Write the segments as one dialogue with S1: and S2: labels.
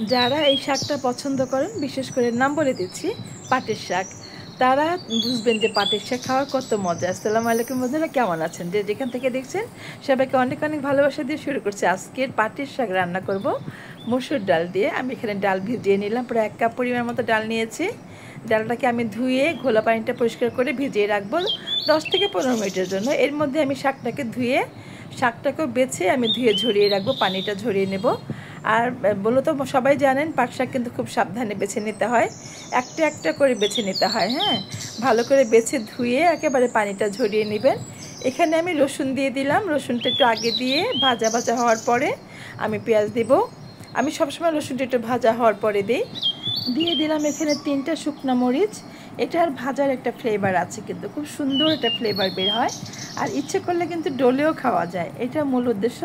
S1: যারা এই শাকটা পছন্দ করেন, বিশেষ করে নাম বলে দিচ্ছি পাটের শাক, তারা বুঝবেন যে পাটের শাক খাওয়ার কত মজা। আসসালামু আলাইকুম বন্ধুরা, কেমন আছেন? যে যেখান থেকে দেখছেন সবাইকে অনেক অনেক ভালোবাসা দিয়ে শুরু করছি। আজকের পাটের শাক রান্না করব মসুর ডাল দিয়ে। আমি এখানে ডাল ভিজিয়ে নিলাম, প্রায় 1 কাপ পরিমাণ মতো ডাল নিয়েছি। ডালটাকে আমি ধুয়ে ঘোলা পানিটা পরিষ্কার করে ভিজিয়ে রাখবো 10 থেকে 15 মিনিটের জন্য। এর মধ্যে আমি শাকটাকে ধুয়ে, শাকটাকেও বেছে আমি ধুয়ে ঝরিয়ে রাখবো, পানিটা ঝরিয়ে নেব। আর মূলত সবাই জানেন পাট শাক কিন্তু খুব সাবধানে বেছে নিতে হয়, একটা একটা করে বেছে নিতে হয়। হ্যাঁ, ভালো করে বেছে ধুয়ে একেবারে পানিটা ঝরিয়ে নেবেন। এখানে আমি রসুন দিয়ে দিলাম, রসুনটা একটু আগে দিয়ে ভাজা ভাজা হওয়ার পরে আমি পেঁয়াজ দিব। আমি সবসময় রসুনটা একটু ভাজা হওয়ার পরে দিই। দিয়ে দিলাম এখানে 3টা শুকনো মরিচ। এটার ভাজার একটা ফ্লেভার আছে, কিন্তু খুব সুন্দর একটা ফ্লেভার বের হয়। আর ইচ্ছে করলে কিন্তু ডলেও খাওয়া যায়, এটা মূল উদ্দেশ্য।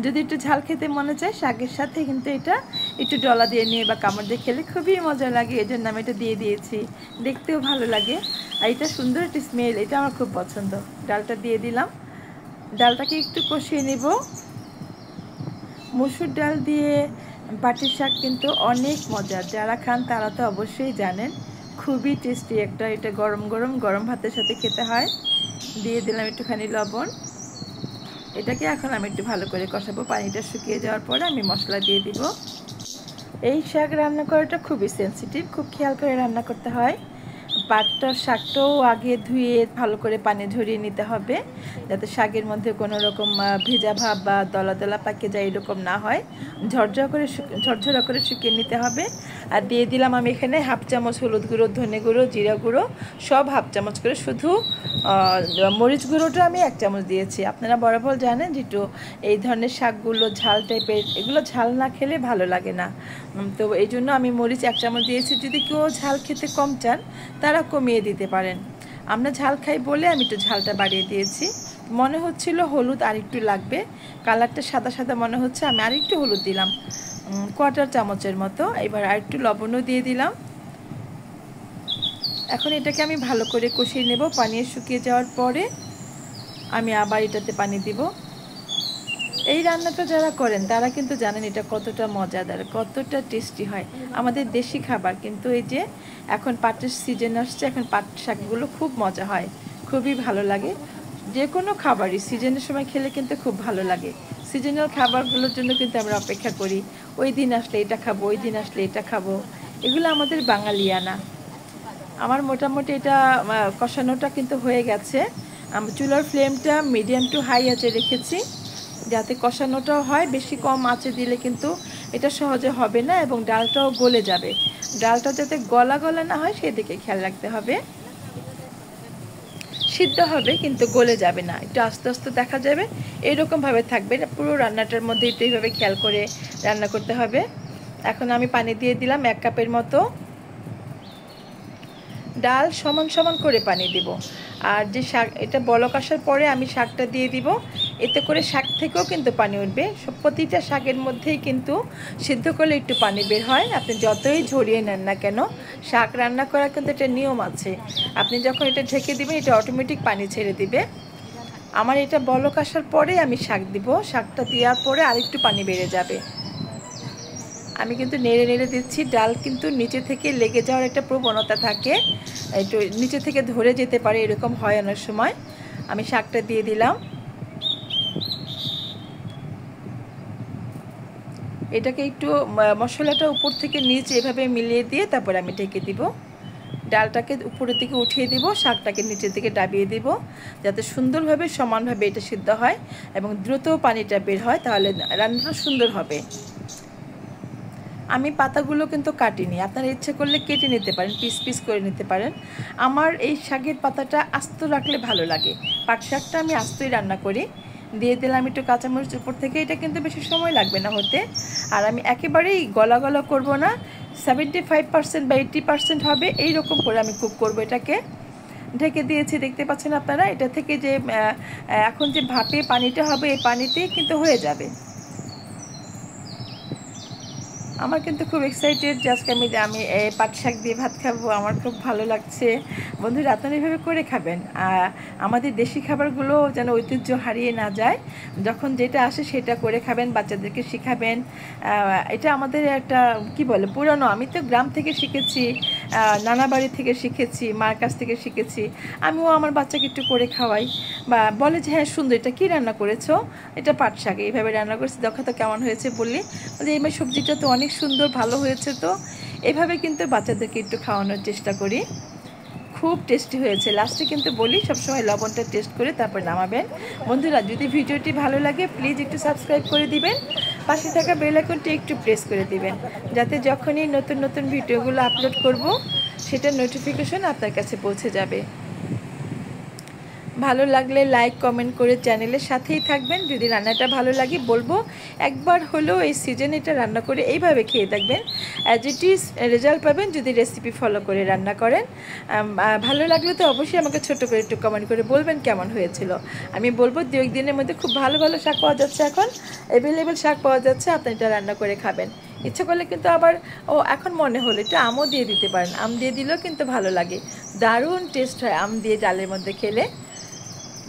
S1: যদি একটু ঝাল খেতে মনে চায় শাকের সাথে কিন্তু এটা একটু ডলা দিয়ে নিয়ে বা কামড় দিয়ে খেলে খুবই মজা লাগে। এই জন্য আমি এটা দিয়ে দিয়েছি, দেখতেও ভালো লাগে। আর এটা সুন্দর একটা স্মেল, এটা আমার খুব পছন্দ। ডালটা দিয়ে দিলাম, ডালটাকে একটু কষিয়ে নেব। মসুর ডাল দিয়ে পাটির শাক কিন্তু অনেক মজার, যারা খান তারা তো অবশ্যই জানেন। খুবই টেস্টি একটা, এটা গরম গরম গরম ভাতের সাথে খেতে হয়। দিয়ে দিলাম একটুখানি লবণ। এটাকে এখন আমি একটু ভালো করে কষাবো। পানিটা শুকিয়ে যাওয়ার পরে আমি মশলা দিয়ে দিব। এই শাক রান্না করাটা খুবই সেন্সিটিভ, খুব খেয়াল করে রান্না করতে হয়। পাটটার শাকটাও আগে ধুয়ে ভালো করে পানি ঝরিয়ে নিতে হবে, যাতে শাকের মধ্যে কোনো রকম ভেজা ভাব বা দলা দলা পাকে যায় এরকম না হয়। ঝরঝরা করে শুকিয়ে নিতে হবে। আর দিয়ে দিলাম আমি এখানে 1/2 চামচ হলুদ গুঁড়ো, ধনে গুঁড়ো, জিরা গুঁড়ো সব 1/2 চামচ করে। শুধু মরিচ গুঁড়োটা আমি 1 চামচ দিয়েছি। আপনারা বরাবর জানেন যে একটু এই ধরনের শাকগুলো ঝাল টাইপের, এগুলো ঝাল না খেলে ভালো লাগে না। তো এই জন্য আমি মরিচ 1 চামচ দিয়েছি। যদি কেউ ঝাল খেতে কম চান তারা কমিয়ে দিতে পারেন। আমরা ঝাল খাই বলে আমি একটু ঝালটা বাড়িয়ে দিয়েছি। মনে হচ্ছিল হলুদ আর একটু লাগবে, কালারটা সাদা সাদা মনে হচ্ছে, আমি আর একটু হলুদ দিলাম, 1/4 চামচের মতো। এবার আর একটু লবণও দিয়ে দিলাম। এখন এটাকে আমি ভালো করে কষিয়ে নেব। পানি শুকিয়ে যাওয়ার পরে আমি আবার এটাতে পানি দিব। এই রান্নাটা যারা করেন তারা কিন্তু জানেন এটা কতটা মজাদার, কতটা টেস্টি হয়। আমাদের দেশি খাবার, কিন্তু এই যে এখন পাটের সিজন আসছে, এখন পাট শাকগুলো খুব মজা হয়, খুবই ভালো লাগে। যে কোনো খাবারই সিজনের সময় খেলে কিন্তু খুব ভালো লাগে। সিজনাল খাবারগুলোর জন্য কিন্তু আমরা অপেক্ষা করি, ওই দিন আসলে এটা খাবো, ওই দিন আসলে এটা খাবো। এগুলো আমাদের বাঙালিয়ানা। আমার মোটামুটি এটা কষানোটা কিন্তু হয়ে গেছে। আমি চুলার ফ্লেমটা মিডিয়াম টু হাই আঁচে রেখেছি, যাতে কষানোটাও হয়। বেশি কম আঁচে দিলে কিন্তু এটা সহজে হবে না এবং ডালটাও গলে যাবে। ডালটা যাতে গলা গলা না হয় সেদিকে খেয়াল রাখতে হবে। সিদ্ধ হবে কিন্তু গলে যাবে না, একটু আস্তে আস্তে দেখা যাবে, এইরকমভাবে থাকবে। পুরো রান্নাটার মধ্যে একটু এইভাবে খেয়াল করে রান্না করতে হবে। এখন আমি পানি দিয়ে দিলাম 1 কাপের মতো। ডাল সমান সমান করে পানি দিব। আর যে শাক, এটা বলক আসার পরে আমি শাকটা দিয়ে দিব। এতে করে শাক থেকেও কিন্তু পানি উঠবে। প্রতিটা শাকের মধ্যেই কিন্তু সিদ্ধ করলে একটু পানি বের হয়। আপনি যতই ঝরিয়ে নেন না কেন, শাক রান্না করার কিন্তু একটা নিয়ম আছে। আপনি যখন এটা ঢেকে দিবেন এটা অটোমেটিক পানি ছেড়ে দিবে। আমার এটা বলক আসার পরে আমি শাক দিব। শাকটা দেওয়ার পরে আরেকটু পানি বেড়ে যাবে। আমি কিন্তু নেড়ে নেড়ে দিচ্ছি। ডাল কিন্তু নিচে থেকে লেগে যাওয়ার একটা প্রবণতা থাকে, একটু নিচে থেকে ধরে যেতে পারে, এরকম হয় অনেক সময়। আমি শাকটা দিয়ে দিলাম। এটাকে একটু মশলাটা উপর থেকে নিচে এভাবে মিলিয়ে দিয়ে তারপর আমি ঢেকে দিব। ডালটাকে উপরের দিকে উঠিয়ে দিব, শাকটাকে নিচের দিকে ডাবিয়ে দিব, যাতে সুন্দরভাবে সমানভাবে এটা সিদ্ধ হয় এবং দ্রুত পানিটা বের হয়, তাহলে রান্নাটা সুন্দর হবে। আমি পাতাগুলো কিন্তু কাটিনি, আপনারা ইচ্ছে করলে কেটে নিতে পারেন, পিস পিস করে নিতে পারেন। আমার এই শাকের পাতাটা আস্ত রাখলে ভালো লাগে। পাট শাকটা আমি আস্তই রান্না করি। দিয়ে দিলাম একটু কাঁচামরিচ উপর থেকে। এটা কিন্তু বেশি সময় লাগবে না হতে। আর আমি একেবারেই গলা গলা করবো না, 75% বা 80% হবে, এইরকম করে আমি কুক করবো। এটাকে ঢেকে দিয়েছি, দেখতে পাচ্ছেন আপনারা। এটা থেকে যে এখন যে ভাপে পানিটা হবে, এই পানিতেই কিন্তু হয়ে যাবে। আমার কিন্তু খুব এক্সাইটেড যে আজকে আমি পাট শাক দিয়ে ভাত খাবো। আমার খুব ভালো লাগছে। বন্ধুরা, আপনারা এইভাবে করে খাবেন। আমাদের দেশি খাবারগুলো যেন ঐতিহ্য হারিয়ে না যায়। যখন যেটা আসে সেটা করে খাবেন, বাচ্চাদেরকে শেখাবেন। এটা আমাদের একটা কি বলে পুরানো, আমি তো গ্রাম থেকে শিখেছি, নানা বাড়ি থেকে শিখেছি, মার কাছ থেকে শিখেছি। আমিও আমার বাচ্চাকে একটু করে খাওয়াই, বা বলে যে হ্যাঁ সুন্দর, এটা কী রান্না করেছো? এটা পাট শাক, এইভাবে রান্না করেছি, দেখো তো কেমন হয়েছে। বললি বলে এই সবজিটা তো অনেক সুন্দর, ভালো হয়েছে। তো এভাবে কিন্তু বাচ্চাদেরকে একটু খাওয়ানোর চেষ্টা করি। খুব টেস্টি হয়েছে। লাস্টে কিন্তু বলি সবসময় লবণটা টেস্ট করে তারপর নামাবেন। বন্ধুরা, যদি ভিডিওটি ভালো লাগে প্লিজ একটু সাবস্ক্রাইব করে দিবেন, পাশে থাকা বেল আইকনটি একটু প্রেস করে দিবেন, যাতে যখনই নতুন নতুন ভিডিওগুলো আপলোড করব সেটার নোটিফিকেশন আপনার কাছে পৌঁছে যাবে। ভালো লাগলে লাইক কমেন্ট করে চ্যানেলের সাথেই থাকবেন। যদি রান্নাটা ভালো লাগে বলবো একবার হলেও এই সিজনে এটা রান্না করে এইভাবে খেয়ে থাকবেন, অ্যাজ ইট ইজ রেজাল্ট পাবেন যদি রেসিপি ফলো করে রান্না করেন। ভালো লাগলে তো অবশ্যই আমাকে ছোট করে একটু কমেন্ট করে বলবেন কেমন হয়েছিল। আমি বলবো 2-1 দিনের মধ্যে খুব ভালো ভালো শাক পাওয়া যাচ্ছে, এখন অ্যাভেলেবেল শাক পাওয়া যাচ্ছে, আপনি এটা রান্না করে খাবেন। ইচ্ছা করলে কিন্তু আবার এখন মনে হলো একটু আমও দিয়ে দিতে পারেন, আম দিয়ে দিলেও কিন্তু ভালো লাগে, দারুণ টেস্ট হয় আম দিয়ে ডালের মধ্যে খেলে।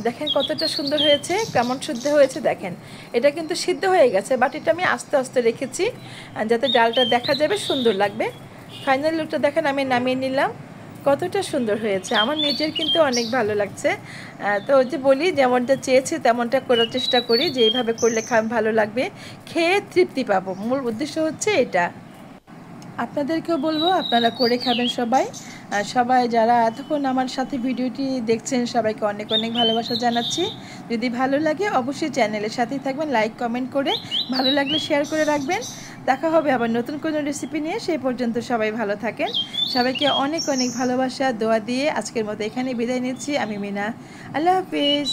S1: দেখেন কতটা সুন্দর হয়েছে, কেমন সিদ্ধ হয়েছে দেখেন। এটা কিন্তু সিদ্ধ হয়ে গেছে, বাট এটা আমি আস্তে আস্তে রেখেছি যাতে ডালটা দেখা যাবে, সুন্দর লাগবে। ফাইনাল লুকটা দেখেন, আমি নামিয়ে নিলাম। কতটা সুন্দর হয়েছে, আমার নিজের কিন্তু অনেক ভালো লাগছে। তো যে বলি যেমনটা চেয়েছে তেমনটা করার চেষ্টা করি, যে এইভাবে করলে ভালো লাগবে, খেয়ে তৃপ্তি পাবো, মূল উদ্দেশ্য হচ্ছে এটা। আপনাদেরকেও বলবো আপনারা করে খাবেন সবাই। সবাই যারা এতক্ষণ আমার সাথে ভিডিওটি দেখছেন সবাইকে অনেক অনেক ভালোবাসা জানাচ্ছি। যদি ভালো লাগে অবশ্যই চ্যানেলের সাথেই থাকবেন, লাইক কমেন্ট করে, ভালো লাগলে শেয়ার করে রাখবেন। দেখা হবে আবার নতুন কোনো রেসিপি নিয়ে, সেই পর্যন্ত সবাই ভালো থাকেন। সবাইকে অনেক অনেক ভালোবাসা দোয়া দিয়ে আজকের মতো এখানে বিদায় নিচ্ছি। আমি মিনা, আল্লাহ হাফিজ।